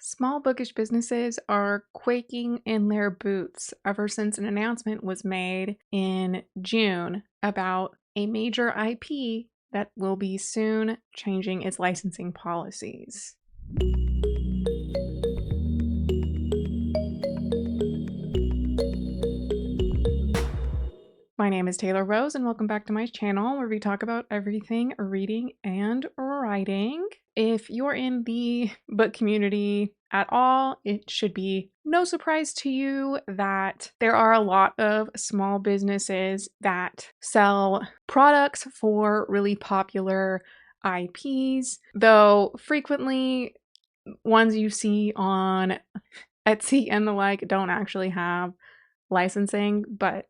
Small bookish businesses are quaking in their boots ever since an announcement was made in June about a major IP that will be soon changing its licensing policies. My name is Taylor Rose, and welcome back to my channel where we talk about everything reading and writing. If you're in the book community at all, it should be no surprise to you that there are a lot of small businesses that sell products for really popular IPs, though frequently ones you see on Etsy and the like don't actually have licensing, but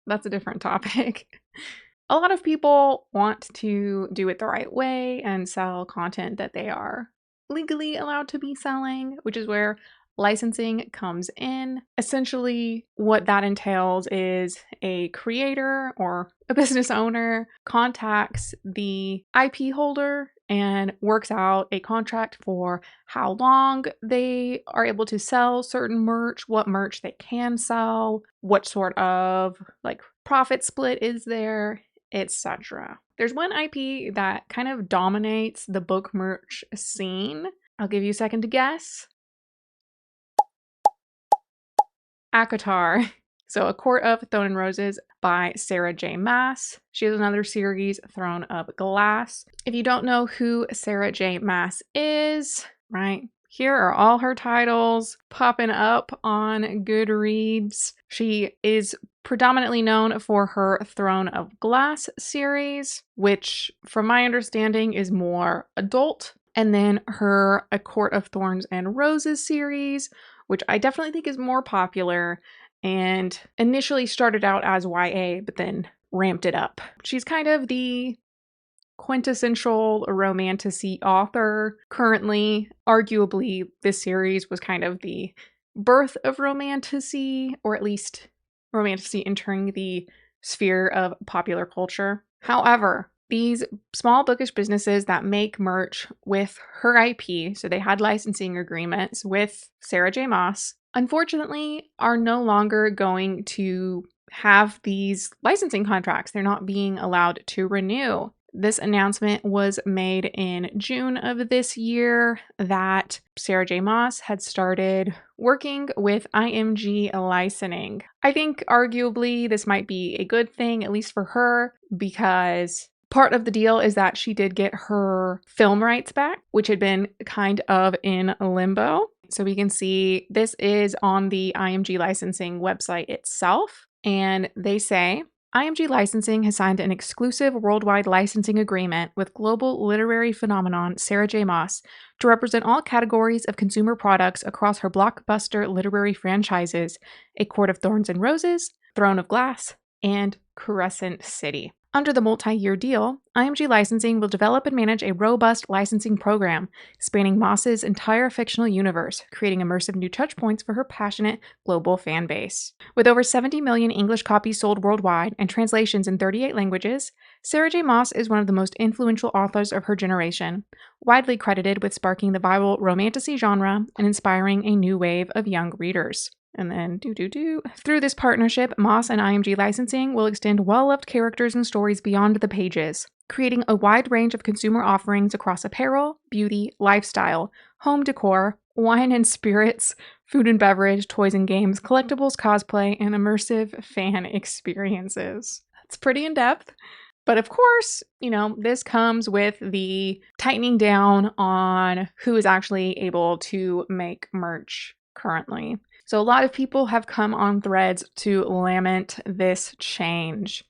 that's a different topic. A lot of people want to do it the right way and sell content that they are legally allowed to be selling, which is where licensing comes in. Essentially, what that entails is a creator or a business owner contacts the IP holder and works out a contract for how long they are able to sell certain merch, what merch they can sell, what sort of profit split is there, etc. There's one IP that kind of dominates the book merch scene. I'll give you a second to guess. ACOTAR. So A Court of Thorns and Roses by J Maas. She has another series, Throne of Glass. If you don't know who J Maas is, right, here are all her titles popping up on Goodreads. She is predominantly known for her Throne of Glass series, which from my understanding is more adult, and then her A Court of Thorns and Roses series, which I definitely think is more popular and initially started out as YA, but then ramped it up. She's kind of the quintessential romantasy author currently. Arguably, this series was kind of the birth of romantasy, or at least romantasy entering the sphere of popular culture. However, these small bookish businesses that make merch with her IP, so they had licensing agreements with J Maas, unfortunately are no longer going to have these licensing contracts. They're not being allowed to renew. This announcement was made in June of this year that J Maas had started working with IMG licensing. I think arguably this might be a good thing, at least for her, because part of the deal is that she did get her film rights back, which had been kind of in limbo. So we can see this is on the IMG licensing website itself, and they say, IMG Licensing has signed an exclusive worldwide licensing agreement with global literary phenomenon J Maas to represent all categories of consumer products across her blockbuster literary franchises, A Court of Thorns and Roses, Throne of Glass, and Crescent City. Under the multi-year deal, IMG Licensing will develop and manage a robust licensing program spanning Maas's entire fictional universe, creating immersive new touchpoints for her passionate global fan base. With over 70 million English copies sold worldwide and translations in 38 languages, J Maas is one of the most influential authors of her generation, widely credited with sparking the viral romantasy genre and inspiring a new wave of young readers. And then Through this partnership, Maas and IMG Licensing will extend well-loved characters and stories beyond the pages, creating a wide range of consumer offerings across apparel, beauty, lifestyle, home decor, wine and spirits, food and beverage, toys and games, collectibles, cosplay, and immersive fan experiences. That's pretty in-depth. But of course, this comes with the tightening down on who is actually able to make merch currently. So a lot of people have come on threads to lament this change.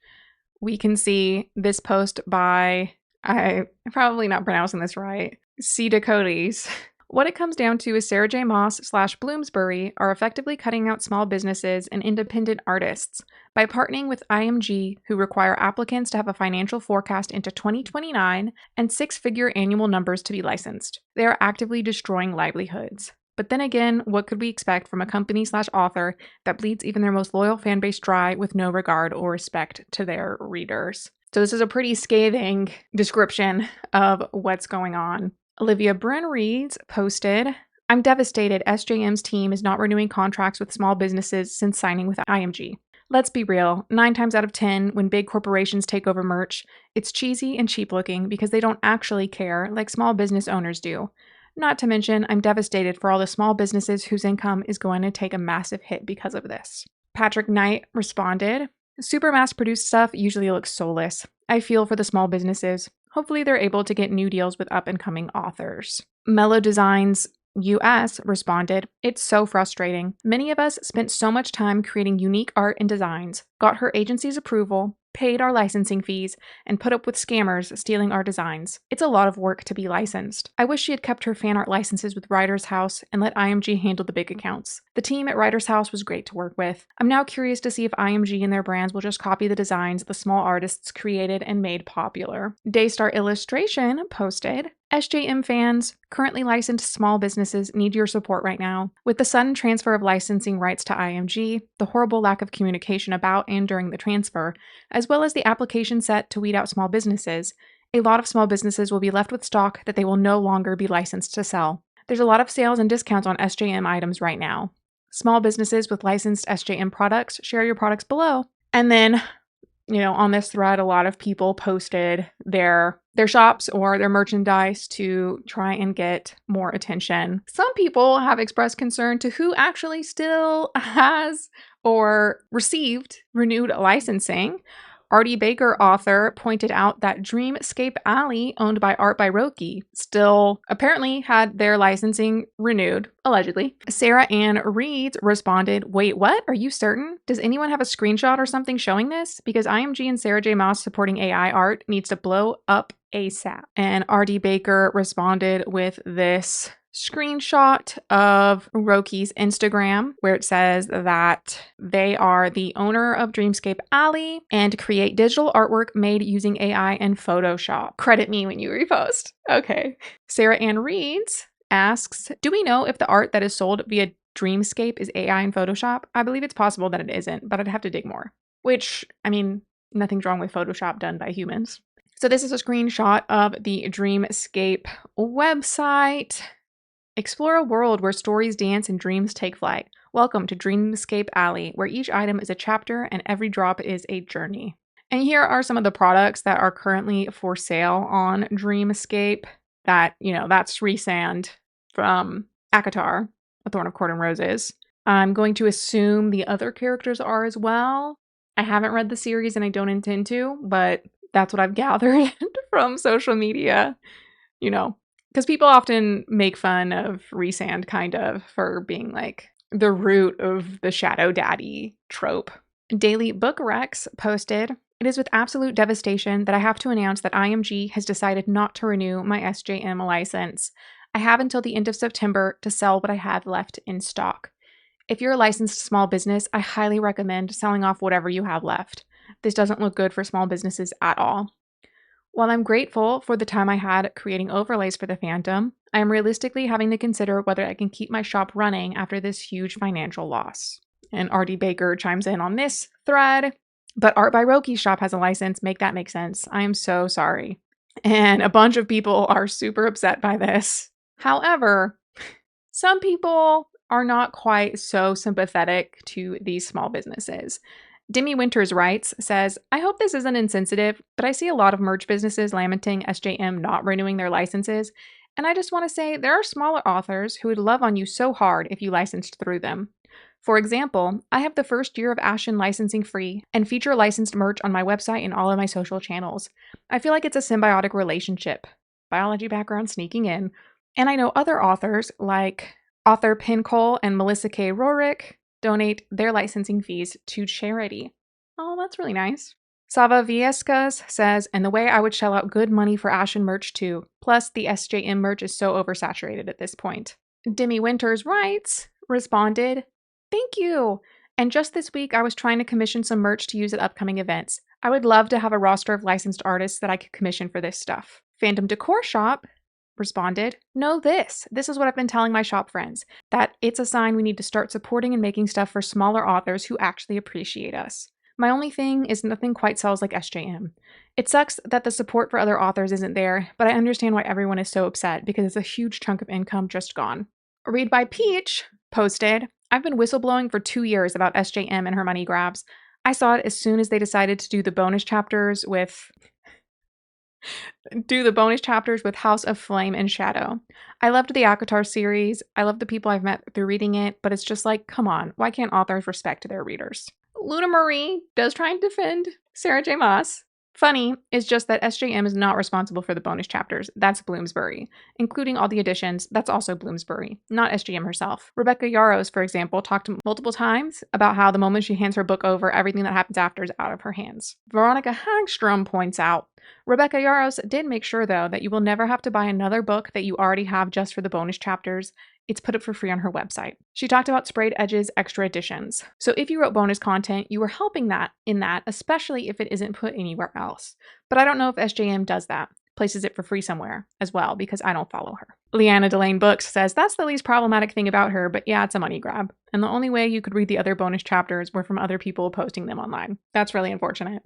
We can see this post by, I'm probably not pronouncing this right, C. Dakotes. What it comes down to is J Maas / Bloomsbury are effectively cutting out small businesses and independent artists by partnering with IMG, who require applicants to have a financial forecast into 2029 and six-figure annual numbers to be licensed. They are actively destroying livelihoods. But then again, what could we expect from a company / author that bleeds even their most loyal fan base dry with no regard or respect to their readers? So this is a pretty scathing description of what's going on. Olivia Bryn Reeds posted, I'm devastated SJM's team is not renewing contracts with small businesses since signing with IMG. Let's be real, 9 times out of 10, when big corporations take over merch, it's cheesy and cheap looking because they don't actually care like small business owners do. Not to mention, I'm devastated for all the small businesses whose income is going to take a massive hit because of this. Patrick Knight responded, super mass-produced stuff usually looks soulless. I feel for the small businesses. Hopefully they're able to get new deals with up-and-coming authors. Mellow Designs US responded, it's so frustrating. Many of us spent so much time creating unique art and designs, got her agency's approval, paid our licensing fees, and put up with scammers stealing our designs. It's a lot of work to be licensed. I wish she had kept her fan art licenses with Writer's House and let IMG handle the big accounts. The team at Writer's House was great to work with. I'm now curious to see if IMG and their brands will just copy the designs the small artists created and made popular. Daystar Illustration posted, SJM fans, currently licensed small businesses need your support right now. With the sudden transfer of licensing rights to IMG, the horrible lack of communication about and during the transfer, as well as the application set to weed out small businesses, a lot of small businesses will be left with stock that they will no longer be licensed to sell. There's a lot of sales and discounts on SJM items right now. Small businesses with licensed SJM products, share your products below. And then, on this thread, a lot of people posted their shops or their merchandise to try and get more attention. Some people have expressed concern to who actually still has or received renewed licensing. Artie Baker, author, pointed out that Dreamscape Alley, owned by Art by Roki, still apparently had their licensing renewed, allegedly. Sarah Ann Reeds responded, wait, what? Are you certain? Does anyone have a screenshot or something showing this? Because IMG and Sarah J Maas supporting AI art needs to blow up ASAP. And Artie Baker responded with this screenshot of Roki's Instagram where it says that they are the owner of Dreamscape Alley and create digital artwork made using AI and Photoshop. Credit me when you repost. Okay. Sarah Ann Reeds asks, do we know if the art that is sold via Dreamscape is AI and Photoshop? I believe it's possible that it isn't, but I'd have to dig more. Which, nothing's wrong with Photoshop done by humans. So this is a screenshot of the Dreamscape website. Explore a world where stories dance and dreams take flight. Welcome to Dreamscape Alley, where each item is a chapter and every drop is a journey. And here are some of the products that are currently for sale on Dreamscape. That's Resand from ACOTAR, A Thorn of Court and Roses. I'm going to assume the other characters are as well. I haven't read the series and I don't intend to, but that's what I've gathered from social media, because people often make fun of Resand kind of for being like the root of the Shadow Daddy trope. Daily Book Rex posted, it is with absolute devastation that I have to announce that IMG has decided not to renew my SJM license. I have until the end of September to sell what I have left in stock. If you're a licensed small business, I highly recommend selling off whatever you have left. This doesn't look good for small businesses at all. While I'm grateful for the time I had creating overlays for the Phantom, I am realistically having to consider whether I can keep my shop running after this huge financial loss. And Artie Baker chimes in on this thread, but Art by Roki's shop has a license, make that make sense. I am so sorry. And a bunch of people are super upset by this. However, some people are not quite so sympathetic to these small businesses. Demi Winters writes, says, I hope this isn't insensitive, but I see a lot of merch businesses lamenting SJM not renewing their licenses, and I just want to say there are smaller authors who would love on you so hard if you licensed through them. For example, I have the first year of Ashen licensing free and feature licensed merch on my website and all of my social channels. I feel like it's a symbiotic relationship. Biology background sneaking in. And I know other authors like author Pincole and Melissa K. Rorick donate their licensing fees to charity. Oh, that's really nice. Sava Viescas says, and the way I would shell out good money for Ashen merch too. Plus, the SJM merch is so oversaturated at this point. Demi Winters responded, thank you. And just this week, I was trying to commission some merch to use at upcoming events. I would love to have a roster of licensed artists that I could commission for this stuff. Fandom Decor Shop responded, know this. This is what I've been telling my shop friends, that it's a sign we need to start supporting and making stuff for smaller authors who actually appreciate us. My only thing is nothing quite sells like SJM. It sucks that the support for other authors isn't there, but I understand why everyone is so upset because it's a huge chunk of income just gone. Read by Peach posted, I've been whistleblowing for 2 years about SJM and her money grabs. I saw it as soon as they decided to do the bonus chapters with House of Flame and Shadow. I loved the ACOTAR series. I love the people I've met through reading it, but it's just like, come on, why can't authors respect their readers? Luna Marie does try and defend Sarah J Maas. Funny is just that SJM is not responsible for the bonus chapters. That's Bloomsbury. Including all the additions, that's also Bloomsbury, not SJM herself. Rebecca Yarros, for example, talked multiple times about how the moment she hands her book over, everything that happens after is out of her hands. Veronica Hagstrom points out, Rebecca Yarros did make sure, though, that you will never have to buy another book that you already have just for the bonus chapters. It's put up for free on her website. She talked about Sprayed Edges extra editions. So if you wrote bonus content, you were helping in that, especially if it isn't put anywhere else. But I don't know if SJM does that, places it for free somewhere as well, because I don't follow her. Leanna Delane Books says that's the least problematic thing about her, but yeah, it's a money grab. And the only way you could read the other bonus chapters were from other people posting them online. That's really unfortunate.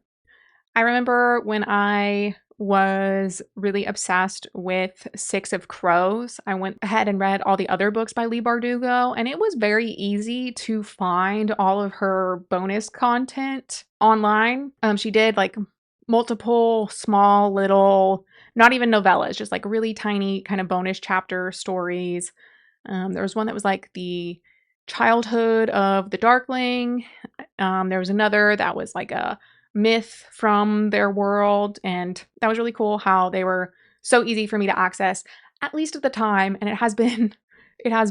I remember when I was really obsessed with Six of Crows, I went ahead and read all the other books by Leigh Bardugo, and it was very easy to find all of her bonus content online. She did like multiple small little, not even novellas, just like really tiny kind of bonus chapter stories. There was one that was like the childhood of the Darkling. There was another that was like a myth from their world, and that was really cool how they were so easy for me to access, at least at the time, and it has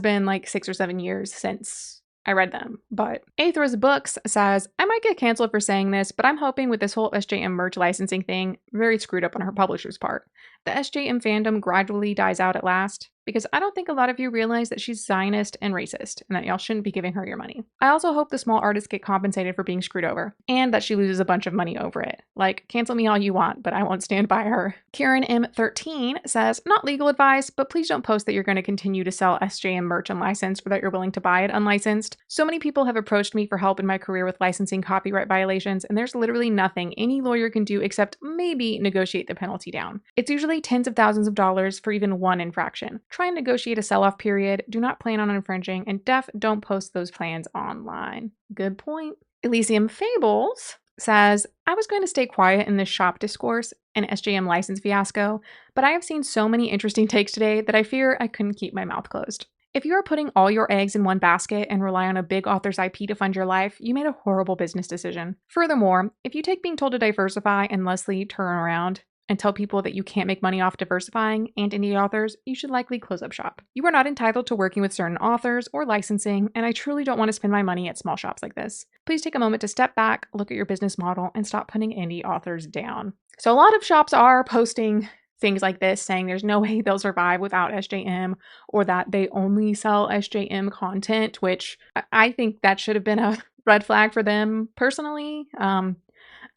been like 6 or 7 years since I read them. But Aethra's Books says, I might get canceled for saying this, but I'm hoping with this whole SJM merch licensing thing, very screwed up on her publisher's part, the SJM fandom gradually dies out at last, because I don't think a lot of you realize that she's Zionist and racist, and that y'all shouldn't be giving her your money. I also hope the small artists get compensated for being screwed over, and that she loses a bunch of money over it. Like, cancel me all you want, but I won't stand by her. Kieran M13 says, not legal advice, but please don't post that you're going to continue to sell SJM merch unlicensed or that you're willing to buy it unlicensed. So many people have approached me for help in my career with licensing copyright violations, and there's literally nothing any lawyer can do except maybe negotiate the penalty down. It's usually tens of thousands of dollars for even one infraction. Try and negotiate a sell-off period, do not plan on infringing, and don't post those plans online. Good point. Elysium Fables says, I was going to stay quiet in this shop discourse and SJM license fiasco, but I have seen so many interesting takes today that I fear I couldn't keep my mouth closed. If you are putting all your eggs in one basket and rely on a big author's IP to fund your life, you made a horrible business decision. Furthermore, if you take being told to diversify and Leslie turn around and tell people that you can't make money off diversifying and indie authors, you should likely close up shop. You are not entitled to working with certain authors or licensing, and I truly don't want to spend my money at small shops like this. Please take a moment to step back, look at your business model, and stop putting indie authors down. So a lot of shops are posting things like this, saying there's no way they'll survive without SJM, or that they only sell SJM content, which I think that should have been a red flag for them personally.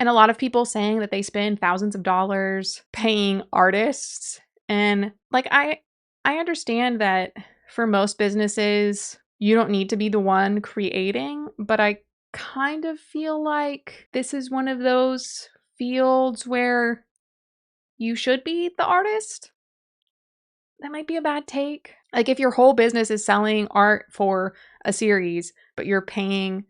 And a lot of people saying that they spend thousands of dollars paying artists. And like, I understand that for most businesses, you don't need to be the one creating, but I kind of feel like this is one of those fields where you should be the artist. That might be a bad take. Like, if your whole business is selling art for a series, but you're paying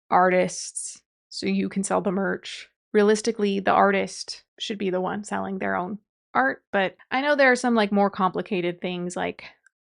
artists so you can sell the merch, realistically, the artist should be the one selling their own art. But I know there are some like more complicated things, like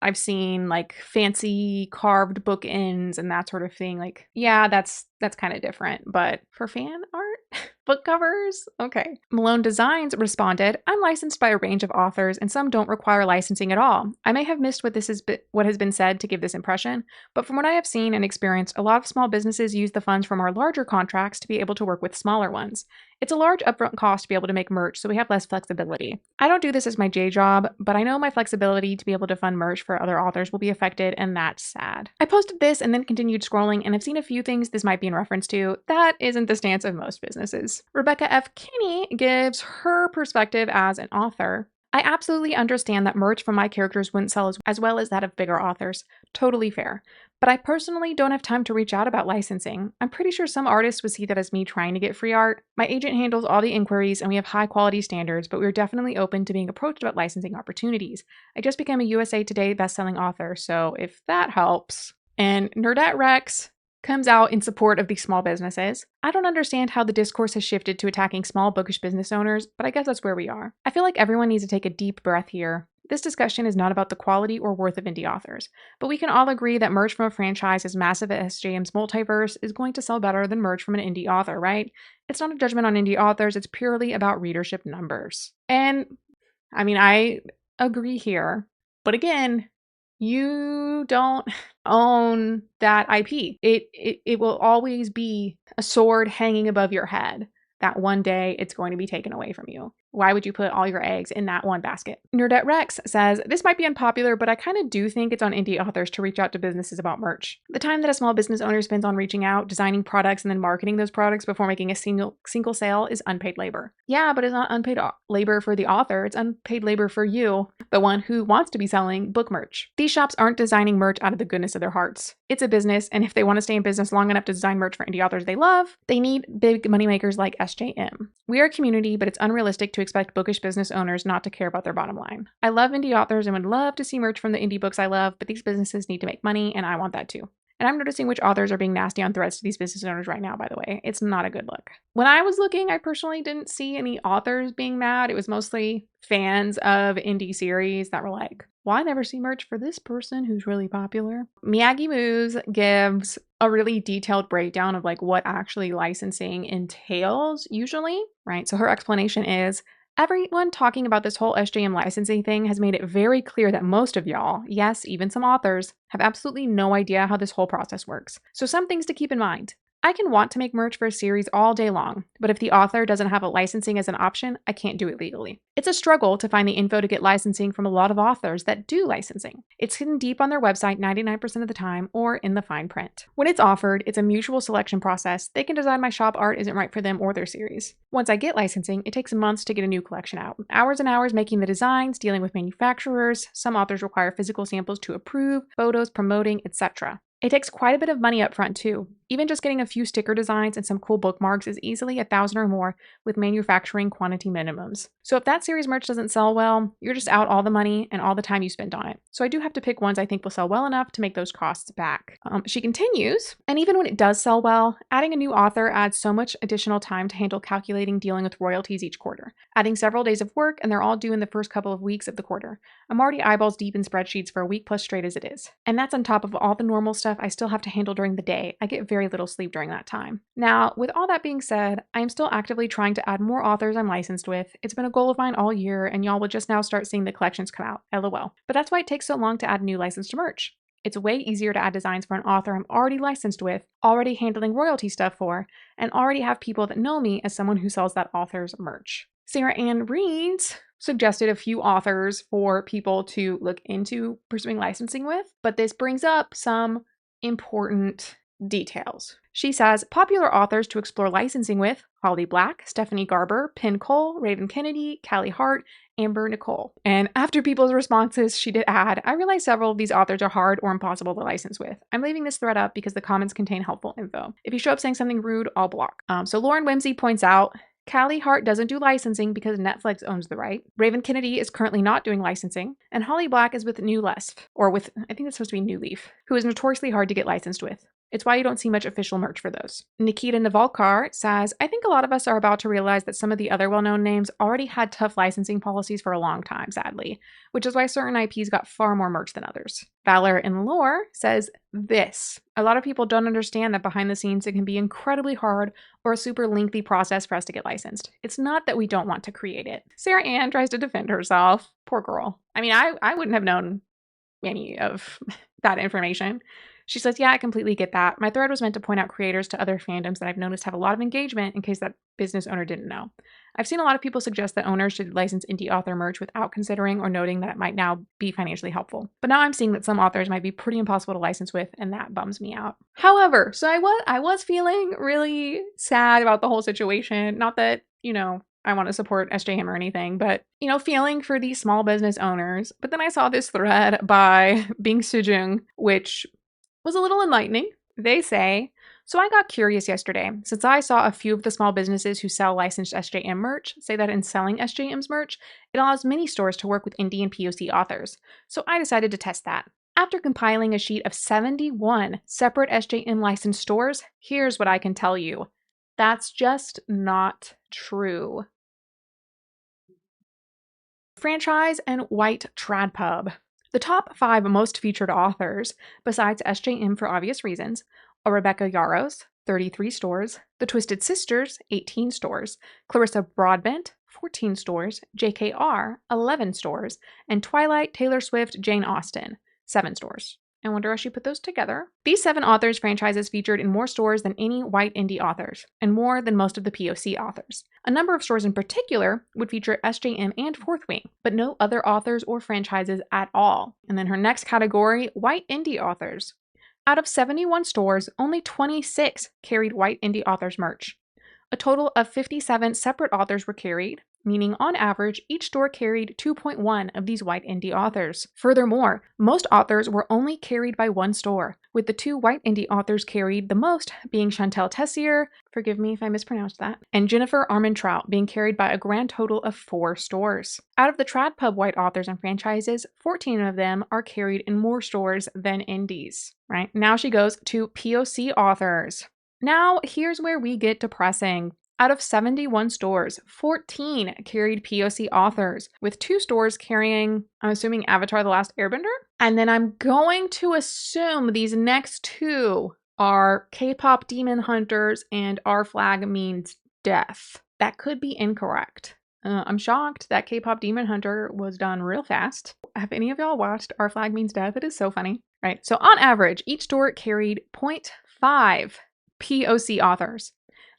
I've seen like fancy carved bookends and that sort of thing. Like, yeah, that's kind of different. But for fan art, book covers, okay. Malone Designs responded, I'm licensed by a range of authors and some don't require licensing at all. I may have missed what has been said to give this impression, but from what I have seen and experienced, a lot of small businesses use the funds from our larger contracts to be able to work with smaller ones. It's a large upfront cost to be able to make merch, so we have less flexibility. I don't do this as my day job, but I know my flexibility to be able to fund merch for other authors will be affected, and that's sad. I posted this and then continued scrolling, and I've seen a few things this might be in reference to. That isn't the stance of most businesses. Rebecca F. Kinney gives her perspective as an author. I absolutely understand that merch from my characters wouldn't sell as well as that of bigger authors. Totally fair. But I personally don't have time to reach out about licensing. I'm pretty sure some artists would see that as me trying to get free art. My agent handles all the inquiries and we have high quality standards, but we're definitely open to being approached about licensing opportunities. I just became a USA Today bestselling author, so if that helps. And Nerdette Rex comes out in support of these small businesses. I don't understand how the discourse has shifted to attacking small bookish business owners, but I guess that's where we are. I feel like everyone needs to take a deep breath here. This discussion is not about the quality or worth of indie authors, but we can all agree that merch from a franchise as massive as SJM's multiverse is going to sell better than merch from an indie author, right? It's not a judgment on indie authors, it's purely about readership numbers. And I mean, I agree here, but again, you don't own that IP. It will always be a sword hanging above your head that one day it's going to be taken away from you. Why would you put all your eggs in that one basket? Nerdette Rex says, this might be unpopular, but I kind of do think it's on indie authors to reach out to businesses about merch. The time that a small business owner spends on reaching out, designing products, and then marketing those products before making a single sale is unpaid labor. Yeah, but it's not unpaid labor for the author. It's unpaid labor for you, the one who wants to be selling book merch. These shops aren't designing merch out of the goodness of their hearts. It's a business, and if they want to stay in business long enough to design merch for indie authors they love, they need big moneymakers like SJM. We are a community, but it's unrealistic to expect bookish business owners not to care about their bottom line. I love indie authors and would love to see merch from the indie books I love, but these businesses need to make money, and I want that too. And I'm noticing which authors are being nasty on threads to these business owners right now, by the way. It's not a good look. When I was looking, I personally didn't see any authors being mad. It was mostly fans of indie series that were like, well, I never see merch for this person who's really popular. Miyagi Moves gives a really detailed breakdown of like what actually licensing entails usually, right? So her explanation is, everyone talking about this whole SJM licensing thing has made it very clear that most of y'all, yes, even some authors, have absolutely no idea how this whole process works. So some things to keep in mind. I can want to make merch for a series all day long, but if the author doesn't have a licensing as an option, I can't do it legally. It's a struggle to find the info to get licensing from a lot of authors that do licensing. It's hidden deep on their website 99% of the time or in the fine print. When it's offered, it's a mutual selection process. They can decide my shop art isn't right for them or their series. Once I get licensing, it takes months to get a new collection out. Hours and hours making the designs, dealing with manufacturers. Some authors require physical samples to approve, photos, promoting, etc. It takes quite a bit of money up front too. Even just getting a few sticker designs and some cool bookmarks is easily $1,000 or more with manufacturing quantity minimums. So if that series merch doesn't sell well, you're just out all the money and all the time you spent on it. So I do have to pick ones I think will sell well enough to make those costs back. She continues, and even when it does sell well, adding a new author adds so much additional time to handle calculating dealing with royalties each quarter, adding several days of work, and they're all due in the first couple of weeks of the quarter. I'm already eyeballs deep in spreadsheets for a week plus straight as it is. And that's on top of all the normal stuff I still have to handle during the day. I get very little sleep during that time. Now, with all that being said, I am still actively trying to add more authors I'm licensed with. It's been a goal of mine all year, and y'all will just now start seeing the collections come out, LOL. But that's why it takes so long to add new licensed merch. It's way easier to add designs for an author I'm already licensed with, already handling royalty stuff for, and already have people that know me as someone who sells that author's merch. Sarah Ann Reeds suggested a few authors for people to look into pursuing licensing with, but this brings up some important details. She says, popular authors to explore licensing with: Holly Black, Stephanie Garber, Penn Cole, Raven Kennedy, Callie Hart, Amber Nicole. And after people's responses, she did add, I realize several of these authors are hard or impossible to license with. I'm leaving this thread up because the comments contain helpful info. If you show up saying something rude, I'll block. So Lauren Whimsy points out, Callie Hart doesn't do licensing because Netflix owns the right. Raven Kennedy is currently not doing licensing. And Holly Black is with New Leaf, or with, I think it's supposed to be New Leaf, who is notoriously hard to get licensed with. It's why you don't see much official merch for those. Nikita Navalkar says, I think a lot of us are about to realize that some of the other well-known names already had tough licensing policies for a long time, sadly, which is why certain IPs got far more merch than others. Valor in Lore says this. A lot of people don't understand that behind the scenes it can be incredibly hard or a super lengthy process for us to get licensed. It's not that we don't want to create it. Sarah Ann tries to defend herself. Poor girl. I mean, I wouldn't have known any of that information. She says, yeah, I completely get that. My thread was meant to point out creators to other fandoms that I've noticed have a lot of engagement in case that business owner didn't know. I've seen a lot of people suggest that owners should license indie author merch without considering or noting that it might now be financially helpful. But now I'm seeing that some authors might be pretty impossible to license with, and that bums me out. However, so I was feeling really sad about the whole situation. Not that, I want to support SJM or anything, but, you know, feeling for these small business owners. But then I saw this thread by Bing Sujung, which was a little enlightening. They say, so I got curious yesterday, since I saw a few of the small businesses who sell licensed SJM merch say that in selling SJM's merch, it allows many stores to work with indie and POC authors. So I decided to test that. After compiling a sheet of 71 separate SJM licensed stores, here's what I can tell you. That's just not true. Franchise and White Trad Pub. The top 5 most featured authors, besides SJM for obvious reasons, are Rebecca Yarros, 33 stores, The Twisted Sisters, 18 stores, Clarissa Broadbent, 14 stores, JKR, 11 stores, and Twilight, Taylor Swift, Jane Austen, 7 stores. I wonder how she put those together. These 7 authors' franchises featured in more stores than any white indie authors, and more than most of the POC authors. A number of stores in particular would feature SJM and Fourth Wing, but no other authors or franchises at all. And then her next category, white indie authors. Out of 71 stores, only 26 carried white indie authors merch. A total of 57 separate authors were carried, meaning on average, each store carried 2.1 of these white indie authors. Furthermore, most authors were only carried by one store, with the 2 white indie authors carried the most being Chantel Tessier, forgive me if I mispronounced that, and Jennifer Armentrout being carried by a grand total of 4 stores. Out of the Trad Pub white authors and franchises, 14 of them are carried in more stores than indies. Right? Now she goes to POC authors. Now, here's where we get depressing. Out of 71 stores, 14 carried POC authors, with 2 stores carrying, I'm assuming, Avatar: The Last Airbender? And then I'm going to assume these next 2 are K-pop Demon Hunters and Our Flag Means Death. That could be incorrect. I'm shocked that K-pop Demon Hunter was done real fast. Have any of y'all watched Our Flag Means Death? It is so funny. Right, so on average, each store carried 0.5 POC authors.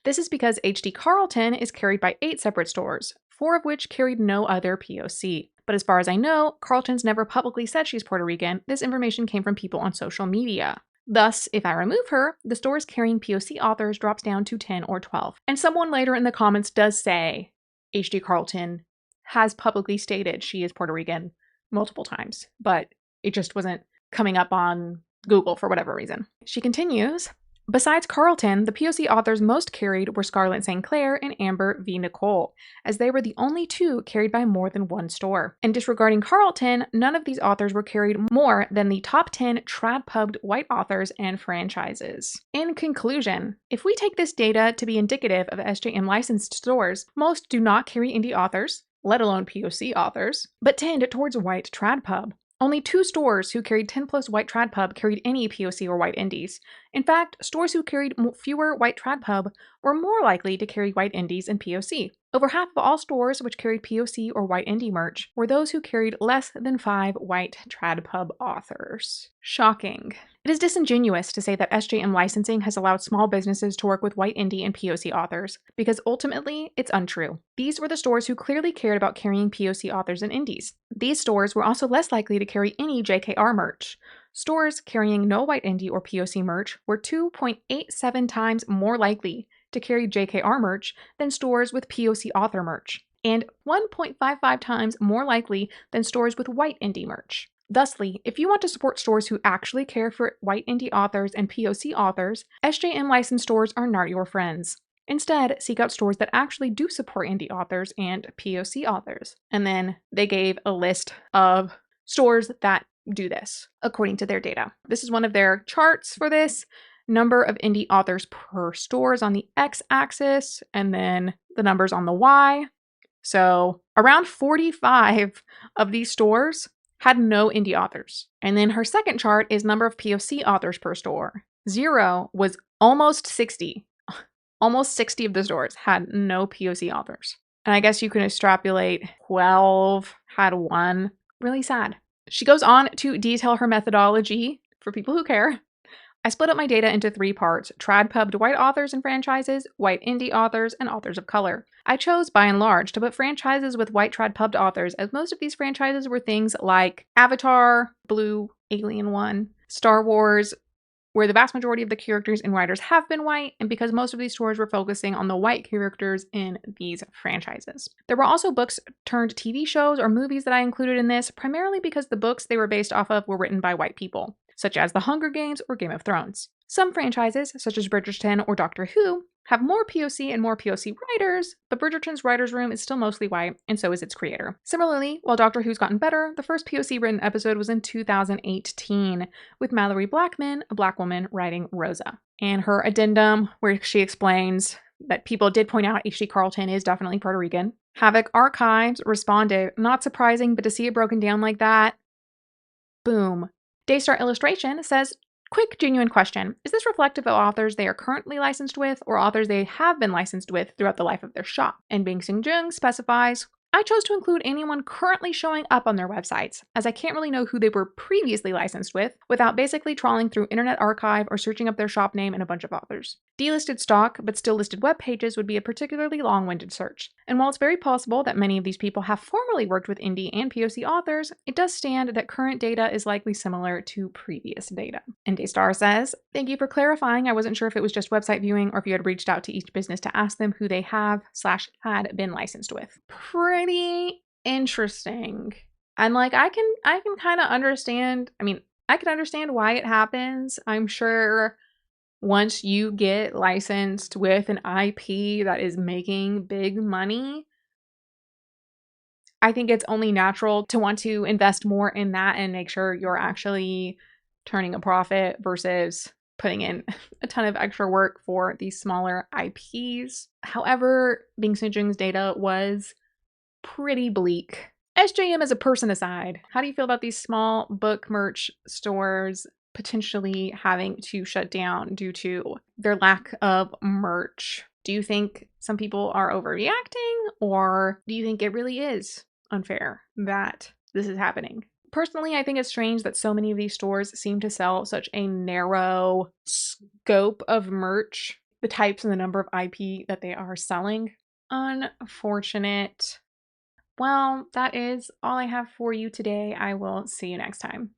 This is because HD Carlton is carried by 8 separate stores, 4 of which carried no other POC. But as far as I know, Carlton's never publicly said she's Puerto Rican. This information came from people on social media. Thus, if I remove her, the stores carrying POC authors drops down to 10 or 12. And someone later in the comments does say HD Carlton has publicly stated she is Puerto Rican multiple times, but it just wasn't coming up on Google for whatever reason. She continues, besides Carlton, the POC authors most carried were Scarlett St. Clair and Amber V. Nicole, as they were the only 2 carried by more than one store. And disregarding Carlton, none of these authors were carried more than the top 10 trad-pubbed white authors and franchises. In conclusion, if we take this data to be indicative of SJM licensed stores, most do not carry indie authors, let alone POC authors, but tend towards white trad-pub. Only 2 stores who carried 10 plus white trad pub carried any POC or white indies. In fact, stores who carried fewer white trad pub were more likely to carry white indies and POC. Over half of all stores which carried POC or white indie merch were those who carried less than 5 white trad pub authors. Shocking. It is disingenuous to say that SJM licensing has allowed small businesses to work with white indie and POC authors, because ultimately, it's untrue. These were the stores who clearly cared about carrying POC authors and indies. These stores were also less likely to carry any JKR merch. Stores carrying no white indie or POC merch were 2.87 times more likely to carry JKR merch than stores with POC author merch, and 1.55 times more likely than stores with white indie merch. Thusly, if you want to support stores who actually care for white indie authors and POC authors, SJM licensed stores are not your friends. Instead, seek out stores that actually do support indie authors and POC authors. And then they gave a list of stores that do this, according to their data. This is one of their charts for this. Number of indie authors per store is on the x-axis, and then the numbers on the y. So around 45 of these stores had no indie authors. And then her second chart is number of POC authors per store. 0 was almost 60. Almost 60 of the stores had no POC authors. And I guess you can extrapolate 12 had 1. Really sad. She goes on to detail her methodology for people who care. I split up my data into 3 parts: trad-pubbed white authors and franchises, white indie authors, and authors of color. I chose, by and large, to put franchises with white trad-pubbed authors, as most of these franchises were things like Avatar, Blue, Alien 1, Star Wars, where the vast majority of the characters and writers have been white, and because most of these stores were focusing on the white characters in these franchises. There were also books turned TV shows or movies that I included in this, primarily because the books they were based off of were written by white people, such as The Hunger Games or Game of Thrones. Some franchises, such as Bridgerton or Doctor Who, have more POC and more POC writers, but Bridgerton's writer's room is still mostly white, and so is its creator. Similarly, while Doctor Who's gotten better, the first POC written episode was in 2018, with Mallory Blackman, a black woman, writing Rosa. And her addendum, where she explains that people did point out H.D. Carlton is definitely Puerto Rican. Havoc Archives responded, not surprising, but to see it broken down like that, boom. Daystar Illustration says, quick, genuine question. Is this reflective of authors they are currently licensed with or authors they have been licensed with throughout the life of their shop? And Bing Sing Jung specifies, I chose to include anyone currently showing up on their websites, as I can't really know who they were previously licensed with without basically trawling through Internet Archive or searching up their shop name and a bunch of authors. Delisted stock, but still listed web pages would be a particularly long-winded search. And while it's very possible that many of these people have formerly worked with indie and POC authors, it does stand that current data is likely similar to previous data. And Daystar says, thank you for clarifying. I wasn't sure if it was just website viewing or if you had reached out to each business to ask them who they have/had been licensed with. Pretty interesting. And like I can kind of understand, I can understand why it happens. I'm sure once you get licensed with an IP that is making big money, I think it's only natural to want to invest more in that and make sure you're actually turning a profit versus putting in a ton of extra work for these smaller IPs. However, Bing Sing Jung's data was pretty bleak. SJM as a person aside, how do you feel about these small book merch stores potentially having to shut down due to their lack of merch? Do you think some people are overreacting, or do you think it really is unfair that this is happening? Personally, I think it's strange that so many of these stores seem to sell such a narrow scope of merch, the types and the number of IP that they are selling. Unfortunate. Well, that is all I have for you today. I will see you next time.